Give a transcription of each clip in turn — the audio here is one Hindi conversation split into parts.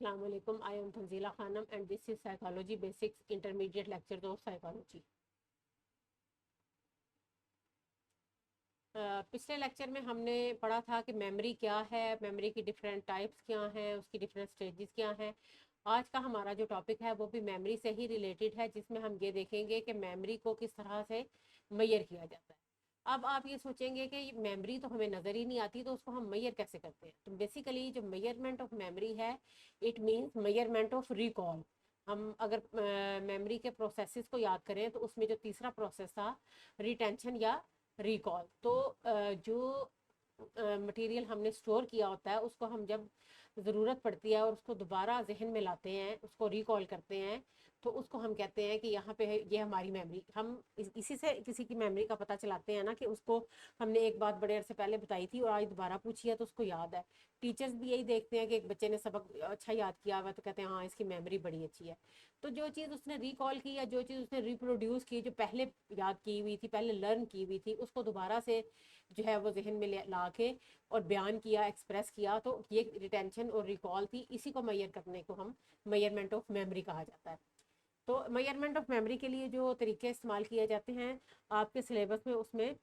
अस्सलाम वालेकुम। I am Tanzila Khanam and this is psychology basics intermediate lecture of psychology. पिछले लेक्चर में हमने पढ़ा था कि मेमोरी क्या है, मेमोरी की डिफरेंट टाइप्स क्या हैं, उसकी डिफरेंट स्टेजेस क्या हैं। आज का हमारा जो टॉपिक है वो भी मेमोरी से ही रिलेटेड है, जिसमें हम ये देखेंगे कि मेमोरी को किस तरह से मैयर किया जाता है। अब आप ये सोचेंगे कि मेमोरी तो हमें नज़र ही नहीं आती, तो उसको हम मैयर कैसे करते हैं। तो बेसिकली जो मेयरमेंट ऑफ मेमोरी है, इट मीन्स मेयरमेंट ऑफ रिकॉल। हम अगर मेमोरी के प्रोसेसेस को याद करें तो उसमें जो तीसरा प्रोसेस था, रिटेंशन या रिकॉल, तो जो मटेरियल हमने स्टोर किया होता है उसको हम जब ज़रूरत पड़ती है और उसको दोबारा जहन में लाते हैं, उसको रिकॉल करते हैं, तो उसको हम कहते हैं कि यहाँ पे है, ये हमारी मेमोरी। हम इसी से किसी की मेमोरी का पता चलाते हैं ना, कि उसको हमने एक बात बड़े अरसे पहले बताई थी और आज दोबारा पूछी है तो उसको याद है। टीचर्स भी यही देखते हैं कि एक बच्चे ने सबक अच्छा याद किया हुआ तो कहते हैं हाँ इसकी मेमोरी बड़ी अच्छी है। तो जो चीज़ उसने रिकॉल की या जो चीज़ उसने रिप्रोड्यूस की, जो पहले याद की हुई थी, पहले लर्न की हुई थी, उसको दोबारा से जो है वो जहन में ला के और बयान किया, एक्सप्रेस किया, तो ये रिटेंशन और रिकॉल थी। इसी को मैयर करने को हम मैयरमेंट ऑफ मेमोरी कहा जाता है। तो मैयरमेंट ऑफ मेमोरी के लिए जो तरीके इस्तेमाल किए जाते हैं आपके सिलेबस में, उसमें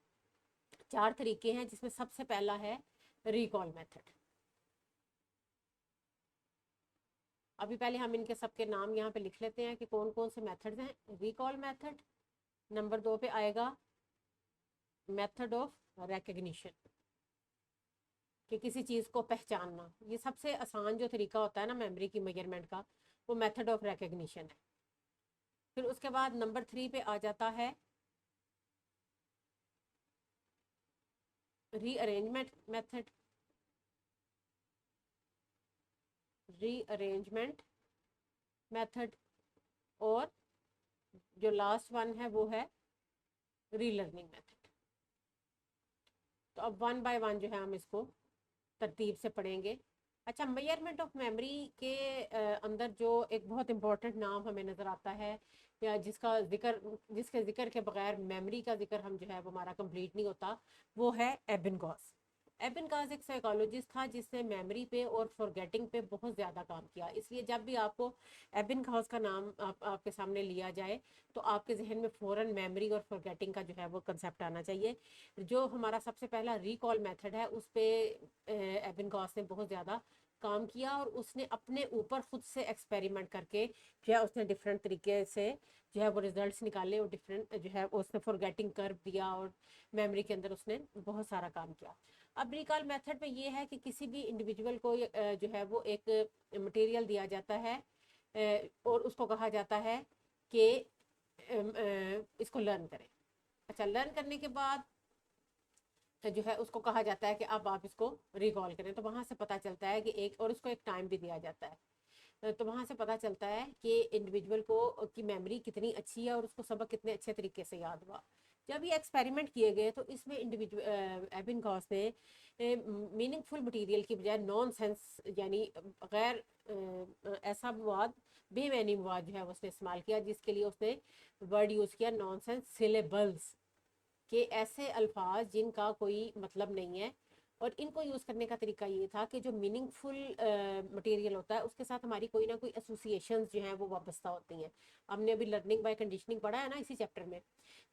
4 तरीके हैं, जिसमें सबसे पहला है रिकॉल मेथड। अभी पहले हम इनके सबके नाम यहाँ पे लिख लेते हैं कि कौन कौन से मेथड्स हैं। Recall method. नंबर 2 पे आएगा मेथड ऑफ रिकग्निशन, कि किसी चीज़ को पहचानना। ये सबसे आसान जो तरीका होता है ना मेमोरी की मेजरमेंट का, वो मेथड ऑफ रिकग्निशन है। फिर उसके बाद नंबर 3 पे आ जाता है रीअरेंजमेंट मेथड। Rearrangement method. और जो लास्ट वन है वो है रीलर्निंग मेथड। तो अब वन बाय वन जो है हम इसको तरतीब से पढ़ेंगे। अच्छा, मेजरमेंट ऑफ मेमोरी के अंदर जो एक बहुत इंपॉर्टेंट नाम हमें नज़र आता है, या जिसके जिक्र के बगैर मेमोरी का जिक्र हम जो है वो हमारा कंप्लीट नहीं होता, वो है एबिंगॉस। एबिंगॉस एक साइकोलॉजिस्ट था जिसने मेमोरी पे और फॉरगेटिंग पे बहुत ज़्यादा काम किया। इसलिए जब भी आपको एबिंगॉस का नाम आपके सामने लिया जाए तो आपके जहन में फ़ौरन मेमोरी और फॉरगेटिंग का जो है वो कंसेप्ट आना चाहिए। जो हमारा सबसे पहला रिकॉल मेथड है उस पर एबिंगॉस ने बहुत ज़्यादा काम किया, और उसने अपने ऊपर खुद से एक्सपेरिमेंट करके जो है उसने डिफरेंट तरीके से जो है वो रिजल्ट्स निकाले, और डिफरेंट जो है उसने फॉरगेटिंग कर्व दिया, और मेमोरी के अंदर उसने बहुत सारा काम किया। अब रिकॉल मेथड में ये है कि किसी भी इंडिविजुअल को जो है वो एक मटेरियल दिया जाता है, और उसको कहा जाता है कि इसको लर्न करें। अच्छा, लर्न करने के बाद जो है उसको कहा जाता है कि अब आप इसको रिकॉल करें। तो वहाँ से पता चलता है कि एक, और उसको एक टाइम भी दिया जाता है। तो वहाँ से पता चलता है कि इंडिविजुअल को की मेमोरी कितनी अच्छी है और उसको सबक कितने अच्छे तरीके से याद हुआ। जब ये एक्सपेरिमेंट किए गए तो इसमें इंडिविजुअल एबिंगॉस ने मीनिंगफुल मटेरियल की बजाय नॉन सेंस, यानी गैर ऐसा मवाद, बेमैनी मवाद जो है उसने इस्तेमाल किया, जिसके लिए उसने वर्ड यूज़ किया नॉन सेंस सिलेबल्स, कि ऐसे अल्फाज जिनका कोई मतलब नहीं है। और इनको यूज़ करने का तरीका ये था कि जो मीनिंगफुल मटेरियल होता है उसके साथ हमारी कोई ना कोई एसोसिएशंस जो हैं वो वाबस्ता होती हैं। हमने अभी लर्निंग बाय कंडीशनिंग पढ़ा है ना इसी चैप्टर में,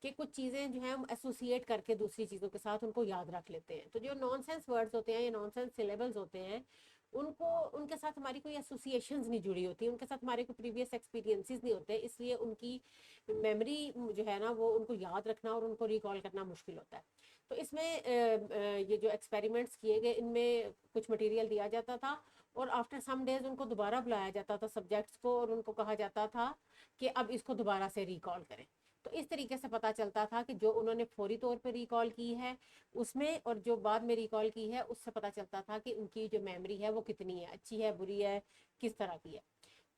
कि कुछ चीज़ें जो हैं हम एसोसिएट करके दूसरी चीज़ों के साथ उनको याद रख लेते हैं। तो जो नॉनसेंस वर्ड्स होते हैं या नॉनसेंस सिलेबल्स होते हैं, उनको, उनके साथ हमारी कोई एसोसिएशंस नहीं जुड़ी होती, उनके साथ हमारे कोई प्रीवियस एक्सपीरियंसेस नहीं होते, इसलिए उनकी मेमोरी जो है ना वो उनको याद रखना और उनको रिकॉल करना मुश्किल होता है। तो इसमें ये जो एक्सपेरिमेंट्स किए गए, इनमें कुछ मटेरियल दिया जाता था, और आफ्टर सम डेज उनको दोबारा बुलाया जाता था सब्जेक्ट्स को, और उनको कहा जाता था कि अब इसको दोबारा से रिकॉल करें। तो इस तरीके से पता चलता था कि जो उन्होंने फौरी तौर पे रिकॉल की है उसमें, और जो बाद में रिकॉल की है उससे पता चलता था कि उनकी जो मेमोरी है वो कितनी है, अच्छी है, बुरी है, किस तरह की है।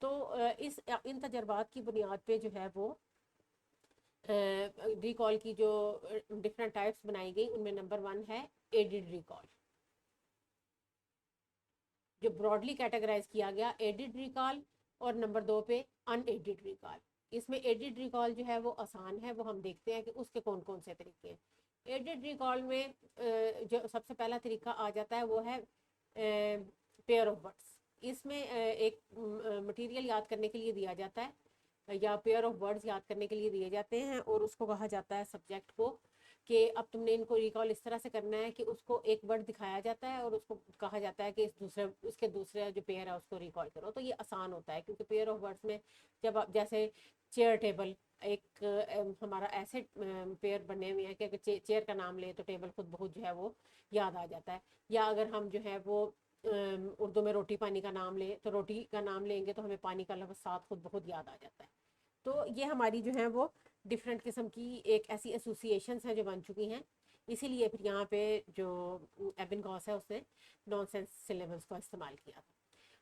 तो इस इन तजर्बात की बुनियाद पे जो है वो रिकॉल की जो डिफरेंट टाइप्स बनाई गई, उनमें नंबर 1 है एडिड रिकॉल, जो ब्रॉडली कैटेगराइज किया गया एडिड रिकॉल। और नंबर 2 पे अनएडिड रिकॉल। इसमें एडिड रिकॉल जो है वो आसान है, वो हम देखते हैं कि उसके कौन कौन से तरीके हैं। एडिड रिकॉल में जो सबसे पहला तरीका आ जाता है वो है पेयर ऑफ वर्ड्स। इसमें एक मटेरियल याद करने के लिए दिया जाता है या पेयर ऑफ वर्ड्स याद करने के लिए दिए जाते हैं, और उसको कहा जाता है सब्जेक्ट को कि अब तुमने इनको रिकॉल इस तरह से करना है कि उसको एक वर्ड दिखाया जाता है और उसको कहा जाता है कि उसके दूसरे जो पेयर है उसको रिकॉल करो। तो ये आसान होता है क्योंकि पेयर ऑफ वर्ड्स में जब आप जैसे चेयर टेबल एक हमारा ऐसे पेयर बने हुए हैं कि अगर चेयर का नाम ले तो टेबल खुद बहुत जो है वो याद आ जाता है, या अगर हम जो है वो उर्दू में रोटी पानी का नाम ले तो रोटी का नाम लेंगे तो हमें पानी का लफ्ज़ साथ खुद बहुत याद आ जाता है। तो ये हमारी जो है वो डिफरेंट किस्म की एक ऐसी एसोसिएशंस हैं जो बन चुकी हैं, इसीलिए फिर यहाँ पे जो एबिंगहॉस है उसने नॉनसेंस सिलेबल्स का इस्तेमाल किया था।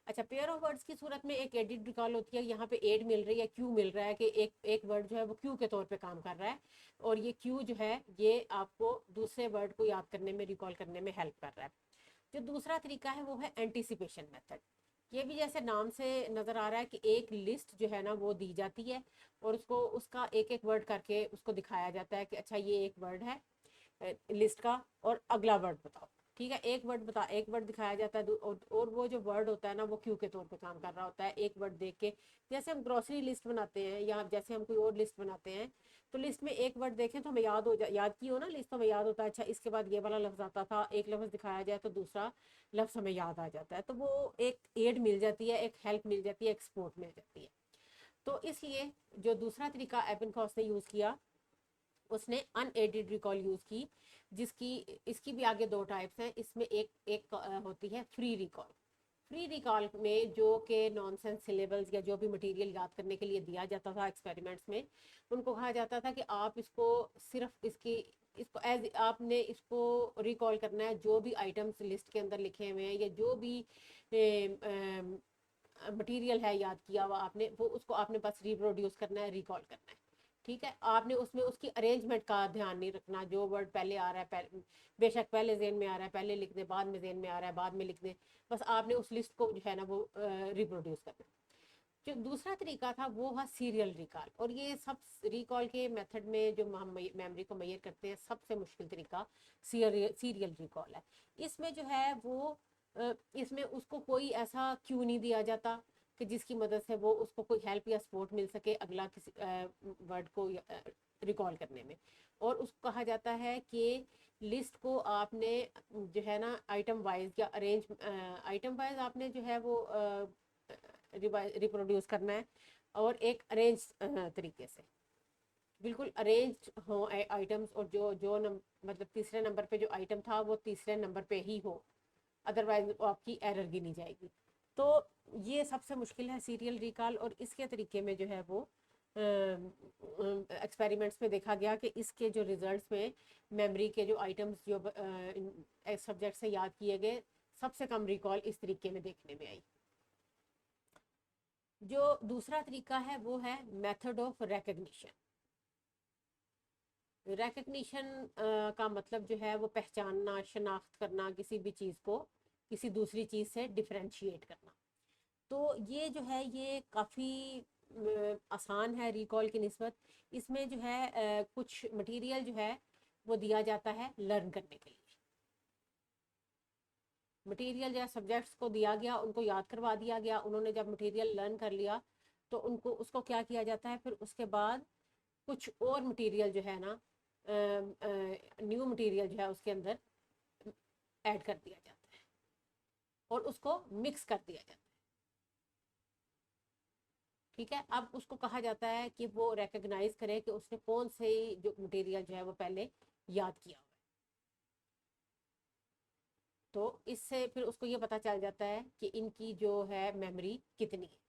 अच्छा, पेयर ऑफ वर्ड्स की सूरत में एक एडिड रिकॉल होती है, यहाँ पे एड मिल रही है, क्यू मिल रहा है कि एक वर्ड जो है वो क्यू के तौर पे काम कर रहा है, और ये क्यू जो है ये आपको दूसरे वर्ड को याद करने में, रिकॉल करने में हेल्प कर रहा है। जो दूसरा तरीका है वो है एंटीसिपेशन मेथड। ये भी जैसे नाम से नज़र आ रहा है कि एक लिस्ट जो है ना वो दी जाती है और उसको उसका एक एक वर्ड करके उसको दिखाया जाता है कि अच्छा ये एक वर्ड है लिस्ट का और अगला वर्ड बताओ। ठीक है, एक वर्ड दिखाया जाता है और वो जो वर्ड होता है ना वो क्यू के तौर पे काम कर रहा होता है। एक वर्ड देख के जैसे हम ग्रोसरी लिस्ट बनाते हैं या जैसे हम कोई और लिस्ट बनाते हैं तो लिस्ट में एक वर्ड देखें तो हमें याद की हो ना लिस्ट, तो हमें याद होता है अच्छा इसके बाद ये वाला लफ्ज़ आता था, एक लफ्ज़ दिखाया जाए तो दूसरा लफ्ज़ हमें याद आ जाता है। तो वो एक एड मिल जाती है, एक हेल्प मिल जाती है, एक सपोर्ट मिल जाती है। तो इसलिए जो दूसरा तरीका एबिंगहॉस ने यूज़ किया उसने अनएडेड रिकॉल यूज़ की, जिसकी इसकी भी आगे दो टाइप्स हैं। इसमें एक होती है फ्री रिकॉल। फ्री रिकॉल में जो कि नॉनसेंस सिलेबल्स या जो भी मटेरियल याद करने के लिए दिया जाता था एक्सपेरिमेंट्स में, उनको कहा जाता था कि आप इसको सिर्फ इसको एज आपने इसको रिकॉल करना है, जो भी आइटम्स लिस्ट के अंदर लिखे हुए हैं या जो भी मटेरियल है याद किया हुआ आपने, वो उसको आपने बस रिप्रोड्यूस करना है, रिकॉल करना है। ठीक है, आपने उसमें उसकी अरेंजमेंट का ध्यान नहीं रखना, जो वर्ड पहले आ रहा है बेशक पहले जेन में आ रहा है पहले लिख दे, बाद में जेन में आ रहा है बाद में लिख दे, बस आपने उस लिस्ट को जो है ना वो रिप्रोड्यूस करना। जो दूसरा तरीका था वो था सीरियल रिकॉल, और ये सब रिकॉल के मेथड में जो हम मेमोरी को मेजर करते हैं सबसे मुश्किल तरीका सीरियल रिकॉल है। इसमें जो है वो इसमें उसको कोई ऐसा क्यू नहीं दिया जाता कि जिसकी मदद से वो उसको कोई हेल्प या सपोर्ट मिल सके अगला किसी वर्ड को रिकॉल करने में। और उसको कहा जाता है कि लिस्ट को आपने जो है ना आइटम वाइज या आइटम वाइज आपने जो है वो रिप्रोड्यूस करना है, और एक अरेंज तरीके से बिल्कुल अरेंज हो आइटम्स, और मतलब तीसरे नंबर पे जो आइटम था वो तीसरे नंबर पे ही हो, अदरवाइज आपकी एरर गिनी जाएगी। तो ये सबसे मुश्किल है सीरियल रिकॉल, और इसके तरीके में जो है वो एक्सपेरिमेंट्स में देखा गया कि इसके जो रिजल्ट्स में मेमोरी के जो आइटम्स जो सब्जेक्ट से याद किए गए सबसे कम रिकॉल इस तरीके में देखने में आई। जो दूसरा तरीका है वो है मेथड ऑफ रिकग्निशन। रिकग्निशन का मतलब जो है वो पहचानना, शनाख्त करना, किसी भी चीज़ को किसी दूसरी चीज़ से डिफरेंशिएट करना। तो ये जो है ये काफ़ी आसान है रिकॉल की निस्बत। इसमें जो है कुछ मटेरियल जो है वो दिया जाता है लर्न करने के लिए। मटेरियल या सब्जेक्ट्स को दिया गया, उनको याद करवा दिया गया, उन्होंने जब मटेरियल लर्न कर लिया तो उनको उसको क्या किया जाता है, फिर उसके बाद कुछ और मटेरियल जो है ना न्यू मटेरियल जो है उसके अंदर ऐड कर दिया जाता है और उसको मिक्स कर दिया जाता है। ठीक है, अब उसको कहा जाता है कि वो रिकग्नाइज करे कि उसने कौन से जो मटेरियल जो है वो पहले याद किया हुआ है। तो इससे फिर उसको ये पता चल जाता है कि इनकी जो है मेमोरी कितनी है,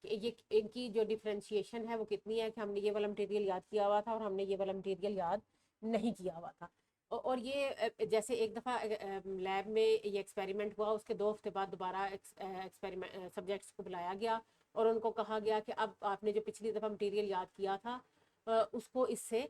कि ये इनकी जो डिफ्रेंशिएशन है वो कितनी है, कि हमने ये वाला मटेरियल याद किया हुआ था और हमने ये वाला मटेरियल याद नहीं किया हुआ था। और ये जैसे एक दफ़ा लैब में ये एक्सपेरिमेंट हुआ, उसके 2 हफ्ते बाद दोबारा एक्सपेरिमेंट सब्जेक्ट्स को बुलाया गया और उनको कहा गया कि अब आपने जो पिछली दफ़ा मटेरियल याद किया था उसको इससे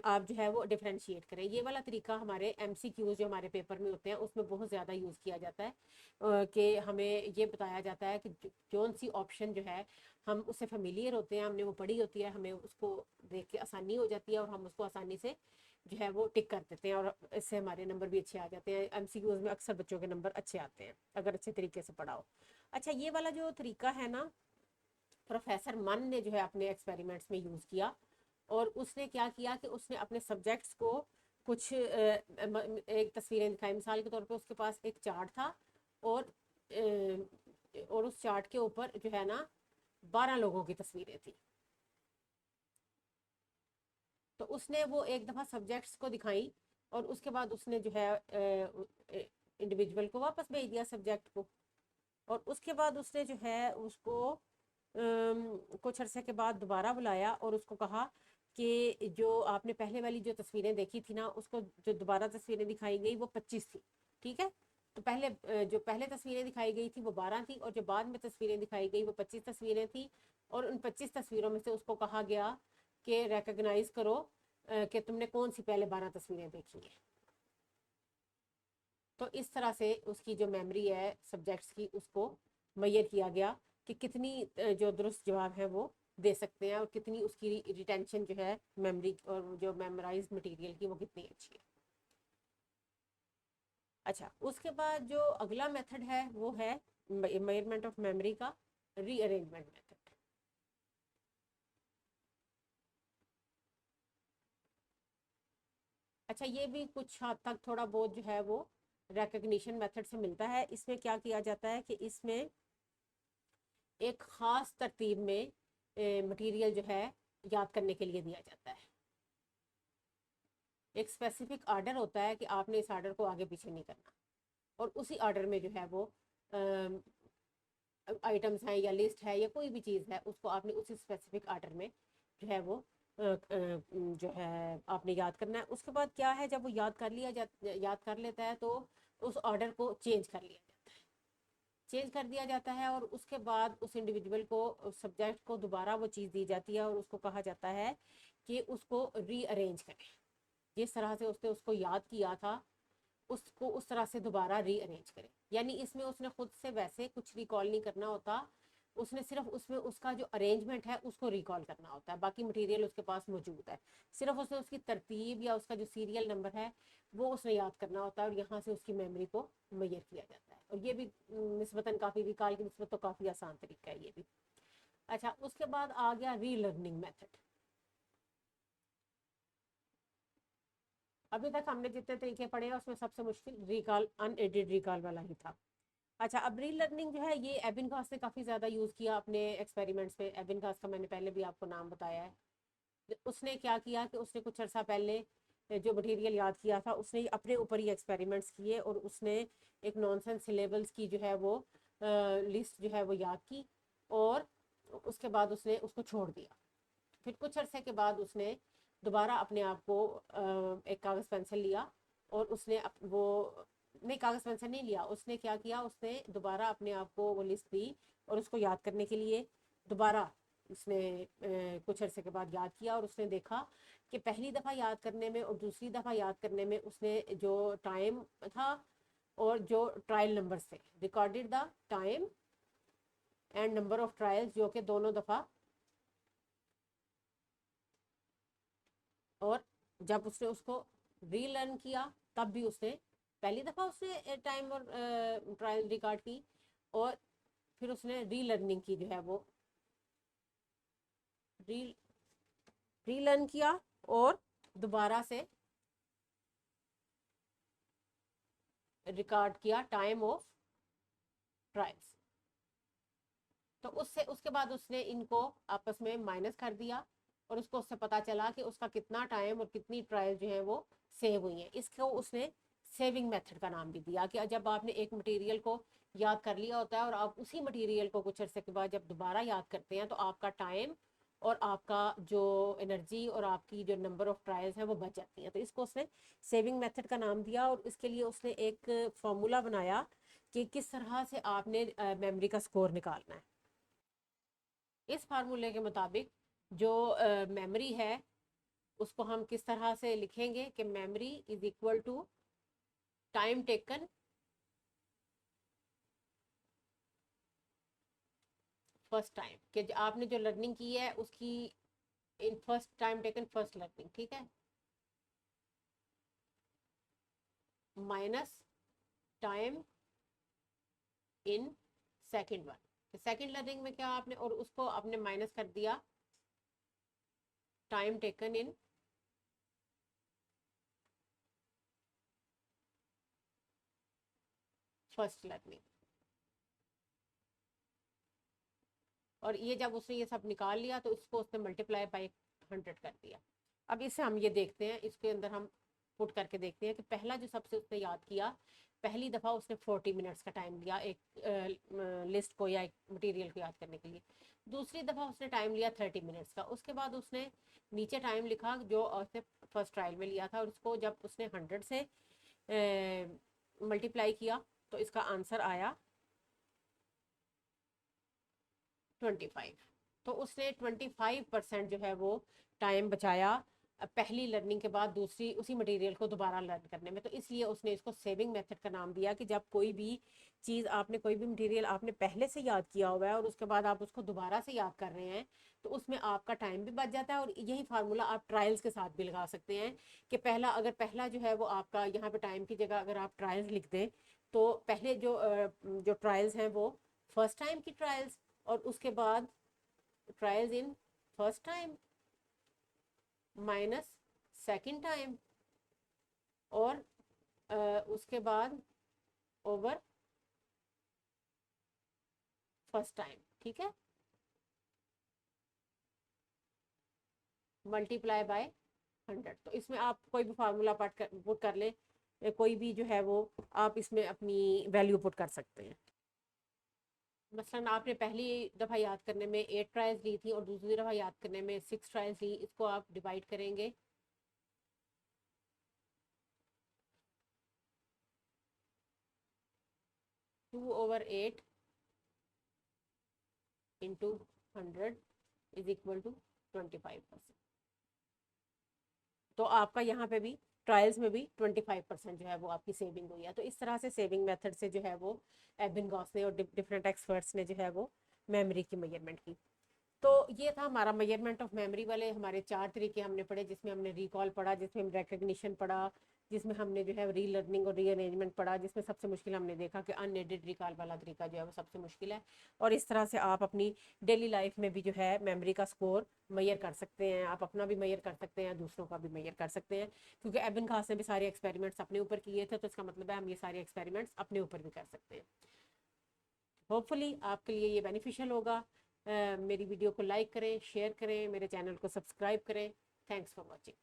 आप जो है वो डिफ्रेंशिएट करें। ये वाला तरीका हमारे MCQs जो हमारे पेपर में होते हैं उसमें बहुत ज़्यादा यूज़ किया जाता है कि हमें ये बताया जाता है कि कौन सी ऑप्शन जो है हम उससे फेमिलियर होते हैं, हमने वो पढ़ी होती है, हमें उसको देख के आसानी हो जाती है और हम उसको आसानी से जो है वो टिक कर देते हैं और इससे हमारे नंबर भी अच्छे आ जाते हैं। एमसीक्यूज में अक्सर बच्चों के नंबर अच्छे आते हैं अगर अच्छे तरीके से पढ़ाओ। अच्छा, ये वाला जो तरीका है ना, प्रोफेसर मन ने जो है अपने एक्सपेरिमेंट्स में यूज़ किया। और उसने क्या किया कि उसने अपने सब्जेक्ट्स को कुछ एक तस्वीरें दिखाई। मिसाल के तौर पे उसके पास एक चार्ट था और उस चार्ट के ऊपर जो है ना 12 लोगों की तस्वीरें थी। तो उसने वो एक दफ़ा सब्जेक्ट्स को दिखाई और उसके बाद उसने जो है इंडिविजुअल को वापस भेज दिया सब्जेक्ट को। और उसके बाद उसने जो है उसको कुछ अरसे के बाद दोबारा बुलाया और उसको कहा कि जो आपने पहले वाली जो तस्वीरें देखी थी ना, उसको जो दोबारा तस्वीरें दिखाई गई वो 25 थी, ठीक है। तो पहले जो पहले तस्वीरें दिखाई गई थी वो 12 थी और जो बाद में तस्वीरें दिखाई गई वो 25 तस्वीरें थी। और उन 25 तस्वीरों में से उसको कहा गया कि रिकग्नाइज करो कि तुमने कौन सी पहले 12 तस्वीरें देखी हैं। तो इस तरह से उसकी जो मेमोरी है सब्जेक्ट्स की, उसको मैयर किया गया कि कितनी जो दुरुस्त जवाब है वो दे सकते हैं और कितनी उसकी रिटेंशन जो है मेमोरी और जो मेमोराइज मटेरियल की वो कितनी अच्छी है। अच्छा, उसके बाद जो अगला मेथड है वो है मेजरमेंट ऑफ मेमोरी का रीअरेंजमेंट मेथड। अच्छा, ये भी कुछ हद तक थोड़ा बहुत जो है वो रिकग्निशन मेथड से मिलता है। इसमें क्या किया जाता है कि इसमें एक ख़ास तरतीब में मटेरियल जो है याद करने के लिए दिया जाता है। एक स्पेसिफिक आर्डर होता है कि आपने इस आर्डर को आगे पीछे नहीं करना और उसी आर्डर में जो है वो आइटम्स हैं या लिस्ट है या कोई भी चीज़ है उसको आपने उसी स्पेसिफिक आर्डर में जो है वो जो है आपने याद करना है। उसके बाद क्या है, जब वो याद कर लेता है तो उस ऑर्डर को चेंज कर लिया जाता है, चेंज कर दिया जाता है। और उसके बाद उस इंडिविजुअल को, सब्जेक्ट को दोबारा वो चीज़ दी जाती है और उसको कहा जाता है कि उसको रीअरेंज करें। जिस तरह से उसने उसको याद किया था उसको उस तरह से दोबारा रीअरेंज करें। यानी इसमें उसने खुद से वैसे कुछ रिकॉल नहीं करना होता, उसने सिर्फ उसमें उसका जो अरेंजमेंट है उसको रिकॉल करना होता है। बाकी मटेरियल उसके पास मौजूद है, सिर्फ उसने उसकी तरतीब या उसका जो सीरियल नंबर है वो उसने याद करना होता है और यहाँ से उसकी मेमोरी को मैयर किया जाता है। और ये भी निस्बतन काफ़ी, रिकॉल की निस्बत तो काफ़ी आसान तरीका है ये भी। अच्छा, उसके बाद आ गया रीलर्निंग मेथड। अभी तक हमने जितने तरीके पढ़े हैं उसमें सबसे मुश्किल रिकॉल, अनएडेड रिकॉल वाला ही था। अच्छा, अब रीलर्निंग जो है ये एबिनगास ने काफ़ी ज़्यादा यूज़ किया अपने एक्सपेरिमेंट्स में। एबिनगास का मैंने पहले भी आपको नाम बताया है। उसने क्या किया कि उसने कुछ अर्सा पहले जो मटेरियल याद किया था उसने अपने ऊपर ही एक्सपेरिमेंट्स किए और उसने एक नॉनसेंस सिलेबल्स की जो है वो लिस्ट जो है वो याद की और उसके बाद उसने उसको छोड़ दिया। फिर कुछ अरसे के बाद उसने दोबारा अपने आप को एक कागज़ पेंसिल लिया और उसने वो नहीं, कागज़ पेंसिल नहीं लिया, उसने क्या किया, उसने दोबारा अपने आप को वो लिस्ट दी और उसको याद करने के लिए दोबारा उसने कुछ अरसे के बाद याद किया और उसने देखा कि पहली दफ़ा याद करने में और दूसरी दफ़ा याद करने में उसने जो टाइम था और जो ट्रायल नंबर थे, recorded the time and number of trials, जो कि दोनों दफ़ा। और जब उसने उसको रीलर्न किया तब भी उसने पहली दफ़ा उसने टाइम और ट्रायल रिकॉर्ड की और फिर उसने रीलर्निंग की जो है वो री रीलर्न किया और दोबारा से रिकॉर्ड किया टाइम ऑफ ट्रायल्स। तो उससे उसके बाद उसने इनको आपस में माइनस कर दिया और उसको उससे पता चला कि उसका कितना टाइम और कितनी ट्रायल जो है वो सेव हुई हैं। इसको उसने सेविंग मेथड का नाम भी दिया कि जब आपने एक मटेरियल को याद कर लिया होता है और आप उसी मटेरियल को कुछ अर्से के बाद जब दोबारा याद करते हैं तो आपका टाइम और आपका जो एनर्जी और आपकी जो नंबर ऑफ ट्रायल्स हैं वो बच जाती हैं। तो इसको उसने सेविंग मेथड का नाम दिया और इसके लिए उसने एक फॉर्मूला बनाया कि किस तरह से आपने मेमोरी का स्कोर निकालना है। इस फार्मूले के मुताबिक जो मेमोरी है उसको हम किस तरह से लिखेंगे कि memory is equal to time taken first time, कि आपने जो लर्निंग की है उसकी in first time taken first learning, ठीक है। Minus time in second one. Second learning में क्या आपने, और उसको आपने माइनस कर दिया time taken in first learning. और ये जब उसने ये सब निकाल लिया तो इसको उसने मल्टीप्लाई बाय 100 कर दिया। अब इससे हम ये देखते हैं, इसके अंदर हम पुट करके देखते हैं कि पहला जो सबसे उसने याद किया, पहली दफ़ा उसने 40 मिनट्स का टाइम लिया एक लिस्ट को या एक मटेरियल को याद करने के लिए। दूसरी दफ़ा उसने टाइम लिया 30 मिनट्स का। उसके बाद उसने नीचे टाइम लिखा जो उसने फर्स्ट ट्रायल में लिया था, और उसको जब उसने 100 से मल्टीप्लाई किया तो इसका आंसर आया 25। तो उसने 25% जो है वो टाइम बचाया पहली लर्निंग के बाद दूसरी उसी मटेरियल को दोबारा लर्न करने में। तो इसलिए उसने इसको सेविंग मेथड का नाम दिया कि जब कोई भी चीज़ आपने, कोई भी मटेरियल आपने पहले से याद किया हुआ है और उसके बाद आप उसको दोबारा से याद कर रहे हैं, तो उसमें आपका टाइम भी बच जाता है। और यही फार्मूला आप ट्रायल्स के साथ भी लगा सकते हैं कि पहला जो है वो आपका, यहाँ पे टाइम की जगह अगर आप ट्रायल्स लिख दें तो पहले जो ट्रायल्स हैं वो फर्स्ट टाइम की ट्रायल्स, और उसके बाद ट्रायल्स इन first time minus second time, और उसके बाद ओवर फर्स्ट टाइम। ठीक है, मल्टीप्लाई बाय 100। तो इसमें आप कोई भी फार्मूला पुट कर लें, कोई भी जो है वो आप इसमें अपनी वैल्यू पुट कर सकते हैं। मसलन आपने पहली दफ़ा याद करने में 8 ट्रायल्स ली थी और दूसरी दफ़ा याद करने में 6 ट्रायल्स ली। इसको आप डिवाइड करेंगे 2/8 इंटू 100 इज इक्वल टू 25%। तो आपका यहाँ पे भी ट्रायल्स में भी 25% जो है वो आपकी सेविंग हुई है। तो इस तरह से सेविंग मेथड से जो है वो एबिंगॉस ने और डिफरेंट एक्सपर्ट्स ने जो है वो मेमोरी की मेजरमेंट की। तो ये था हमारा मेजरमेंट ऑफ मेमोरी वाले हमारे 4 तरीके हमने पढ़े, जिसमें हमने रिकॉल पढ़ा, जिसमें हम रिकग्निशन पढ़ा, जिसमें हमने जो है री लर्निंग और रीअरेंजमेंट पढ़ा, जिसमें सबसे मुश्किल हमने देखा कि अनएडेड रिकॉल वाला तरीका जो है वो सबसे मुश्किल है। और इस तरह से आप अपनी डेली लाइफ में भी जो है मेमोरी का स्कोर मैयर कर सकते हैं। आप अपना भी मैयर कर सकते हैं, दूसरों का भी मैयर कर सकते हैं, क्योंकि एबिंगहॉस ने भी सारे एक्सपेरिमेंट्स अपने ऊपर किए थे, तो इसका मतलब है हम ये सारे एक्सपेरिमेंट्स अपने ऊपर भी कर सकते हैं। होपफुली आपके लिए ये बेनिफिशियल होगा। मेरी वीडियो को लाइक करें, शेयर करें, मेरे चैनल को सब्सक्राइब करें। Thanks for watching.